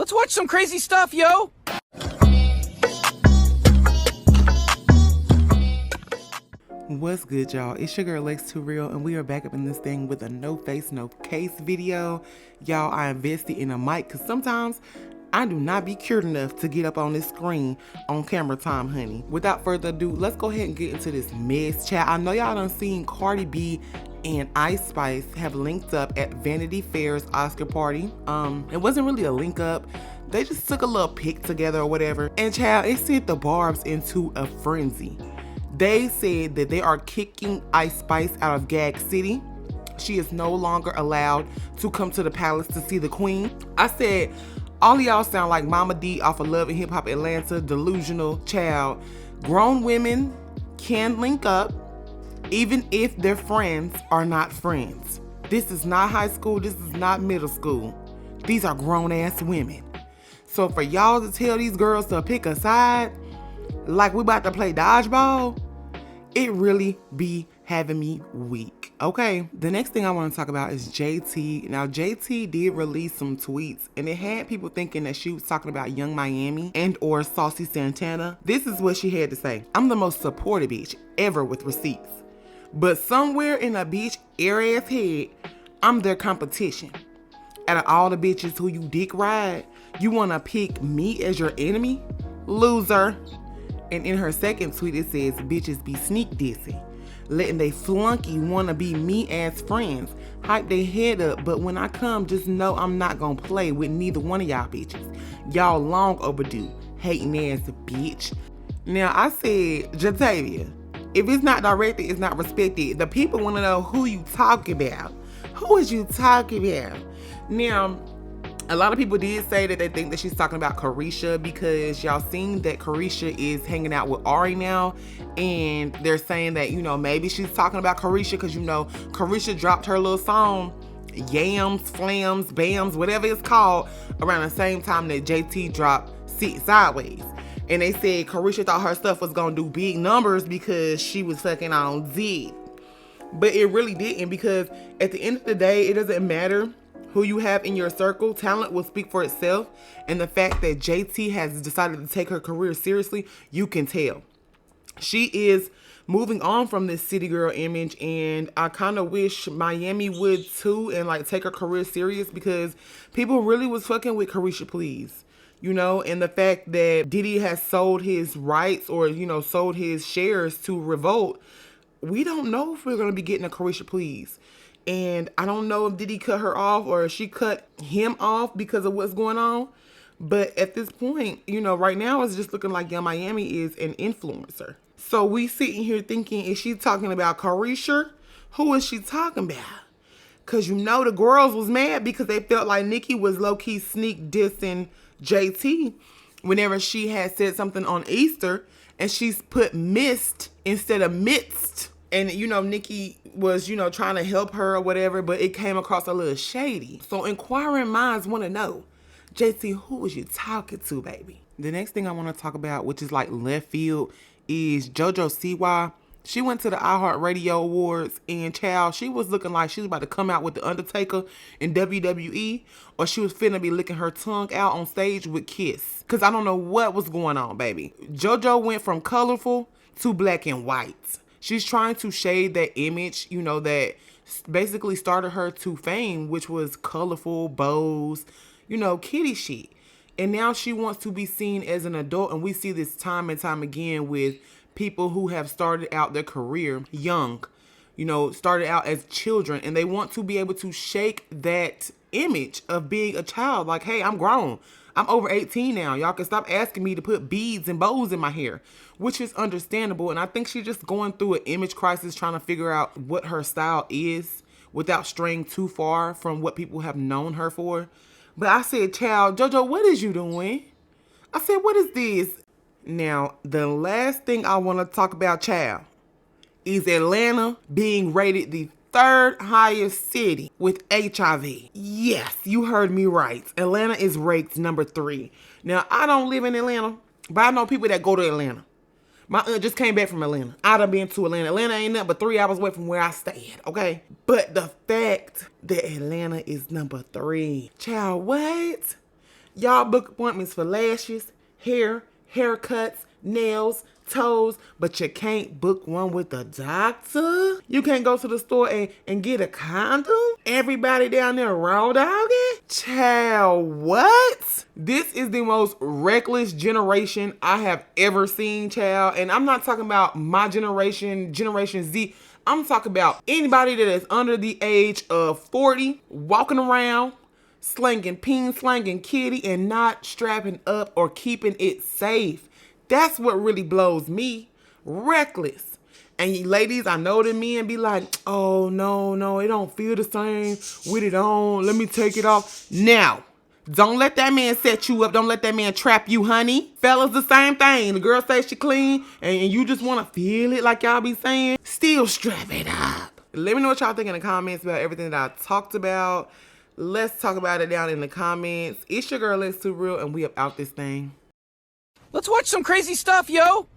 Let's watch some crazy stuff, yo! What's good, y'all? It's your girl Lexx Too Real, and we are back up in this thing with a no face, no case video. Y'all, I invested in a mic because sometimes I do not be cured enough to get up on this screen on camera time, honey. Without further ado, let's go ahead and get into this mess, chat. I know y'all done seen Cardi B and Ice Spice have linked up at Vanity Fair's Oscar party. It wasn't really a link up. They just took a little pic together or whatever. And child, it sent the Barbs into a frenzy. They said that they are kicking Ice Spice out of Gag City. She is no longer allowed to come to the palace to see the queen. I said, all of y'all sound like Mama D off of Love and Hip Hop Atlanta, delusional child. Grown women can link up even if their friends are not friends. This is not high school. This is not middle school. These are grown ass women. So for y'all to tell these girls to pick a side like we about to play dodgeball, it really be having me weak. Okay, the next thing I want to talk about is JT. Now, JT did release some tweets, and it had people thinking that she was talking about Young Miami and or Saucy Santana. This is what she had to say. I'm the most supportive bitch ever with receipts. But somewhere in a bitch air-ass head, I'm their competition. Out of all the bitches who you dick ride, you want to pick me as your enemy? Loser. And in her second tweet, it says, bitches be sneak dissing, letting they flunky wanna be me as friends, hype their head up, but when I come, just know I'm not gonna play with neither one of y'all bitches. Y'all long overdue, hating ass bitch. Now, I said, Jatavia, if it's not directed, it's not respected. The people wanna know who you talking about. Who is you talking about? Now, a lot of people did say that they think that she's talking about Caresha because y'all seen that Caresha is hanging out with Ari now, and they're saying that, you know, maybe she's talking about Caresha because, you know, Caresha dropped her little song, Yams, Flams, Bams, whatever it's called, around the same time that JT dropped Sit Sideways. And they said Caresha thought her stuff was gonna do big numbers because she was fucking on Z. But it really didn't, because at the end of the day, it doesn't matter who you have in your circle. Talent will speak for itself. And the fact that JT has decided to take her career seriously, you can tell. She is moving on from this city girl image, and I kind of wish Miami would too and like take her career serious, because people really was fucking with Caresha Please. You know, and the fact that Diddy has sold his rights or, you know, sold his shares to Revolt, we don't know if we're going to be getting a Caresha Please. And I don't know if Diddy cut her off or if she cut him off because of what's going on. But at this point, you know, right now it's just looking like Young Miami is an influencer. So we sitting here thinking, is she talking about Caresha? Who is she talking about? Because, you know, the girls was mad because they felt like Nicki was low-key sneak dissing JT whenever she had said something on Easter and she's put mist instead of midst. And, you know, Nicki was, you know, trying to help her or whatever, but it came across a little shady. So inquiring minds want to know, JT, who was you talking to, baby? The next thing I want to talk about, which is like left field, is JoJo Siwa. She went to the iHeartRadio Awards, and child, she was looking like she was about to come out with The Undertaker in WWE, or she was finna be licking her tongue out on stage with Kiss. Because I don't know what was going on, baby. JoJo went from colorful to black and white. She's trying to shade that image, you know, that basically started her to fame, which was colorful, bows, you know, kitty shit. And now she wants to be seen as an adult, and we see this time and time again with people who have started out their career young, you know, started out as children, and they want to be able to shake that image of being a child. Like, hey, I'm grown. I'm over 18 now. Y'all can stop asking me to put beads and bows in my hair, which is understandable. And I think she's just going through an image crisis, trying to figure out what her style is without straying too far from what people have known her for. But I said, child, JoJo, what is you doing? I said, what is this? Now, the last thing I want to talk about, child, is Atlanta being rated the third highest city with HIV. Yes, you heard me right. Atlanta is ranked number 3. Now, I don't live in Atlanta, but I know people that go to Atlanta. My aunt just came back from Atlanta. I done been to Atlanta. Atlanta ain't nothing but 3 hours away from where I stay at, okay? But the fact that Atlanta is number 3. Child, what? Y'all book appointments for lashes, hair, haircuts, nails, toes, but you can't book one with a doctor. You can't go to the store and get a condom. Everybody down there raw dogging. Child, what? This is the most reckless generation I have ever seen, child. And I'm not talking about my generation, Generation Z. I'm talking about anybody that is under the age of 40, walking around, slanging peen, slanging kitty, and not strapping up or keeping it safe. That's what really blows me. Reckless. And you ladies, I know the men be like, oh, no, it don't feel the same with it on. Let me take it off. Now, don't let that man set you up. Don't let that man trap you, honey. Fellas, the same thing. The girl says she clean and you just want to feel it like y'all be saying. Still strap it up. Let me know what y'all think in the comments about everything that I talked about. Let's talk about it down in the comments. It's your girl, Lexx, and we up out this thing. Let's watch some crazy stuff, yo!